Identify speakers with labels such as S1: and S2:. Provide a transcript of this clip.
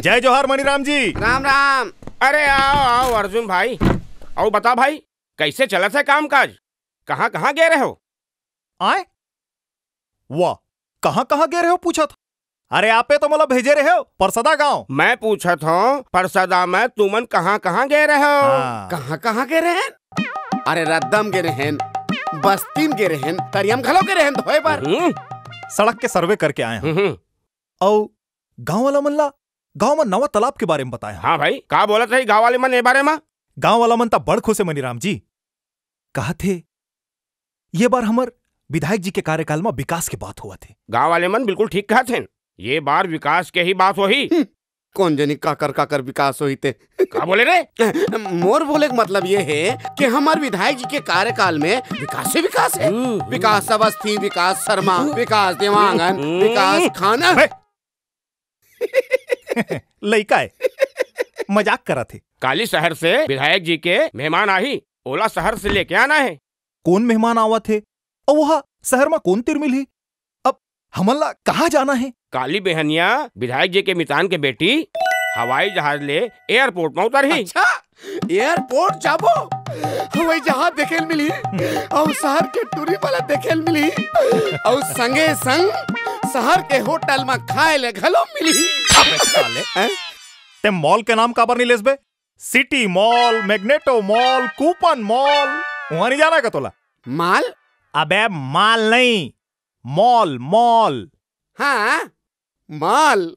S1: जय जोहार मणिराम जी।
S2: राम राम। अरे आओ आओ अर्जुन भाई। आओ बता भाई, कैसे चला था काम काज? कहाँ कहाँ गए रहे हो?
S1: आए वाह, कहाँ कहाँ गए रहे हो पूछा था। अरे आपे तो मतलब भेजे रहे हो परसदा गांव।
S2: मैं पूछा था परसदा में तुमन कहाँ कहाँ गए रहे हो?
S1: हाँ।
S2: कहाँ कहाँ गए रहे?
S3: अरे रद्दम गे रहेन, बस्तीम गे रहेन, तरियम खलो गे रहेन धोए पर।
S1: सड़क के सर्वे करके आए हैं और गांव वाला मन ला गांव में नवा तालाब के बारे में बताया।
S2: हाँ भाई, का बोला था गाँव वाले मन ए बारे में?
S1: गांव वाला मन ता बड़ खुश है मणिराम जी। कहा थे ये बार हमर विधायक जी के कार्यकाल में विकास की बात हुआ थे।
S2: गाँव वाले मन बिल्कुल ठीक कहा थे, ये बार विकास के ही बात होही।
S3: कौन जनी काकर विकास होई थे।
S2: का बोले रे?
S3: मोर बोले का मतलब ये है कि हमारे विधायक जी के कार्यकाल में विकास से विकास है। विकास अवस्थी, विकास शर्मा, विकास देवांगन, विकास खाना।
S1: लइका है, मजाक करा थे।
S2: काली शहर से विधायक जी के मेहमान आई, ओला शहर से लेके आना है।
S1: कौन मेहमान आवा थे और वहाँ शहर में कौन तिर मिली? अब हमला कहाँ जाना है?
S2: काली बेहनिया विधायक जी के मितान के बेटी हवाई जहाज ले एयरपोर्ट में उतरी।
S3: अच्छा, एयरपोर्ट जाबो, हवाई जहाज देखेल मिली और शहर के टूरी वाला देखेल मिली और संगे संग शहर के होटल में खाए ले घलो मिली।
S1: साले ते मॉल के नाम काबर नहीं लेसबे? City mall, Magneto mall, coupon mall, वहां नहीं जाना का तोला?
S3: माल?
S1: अबे माल नहीं, मॉल मॉल।
S3: हाँ माल।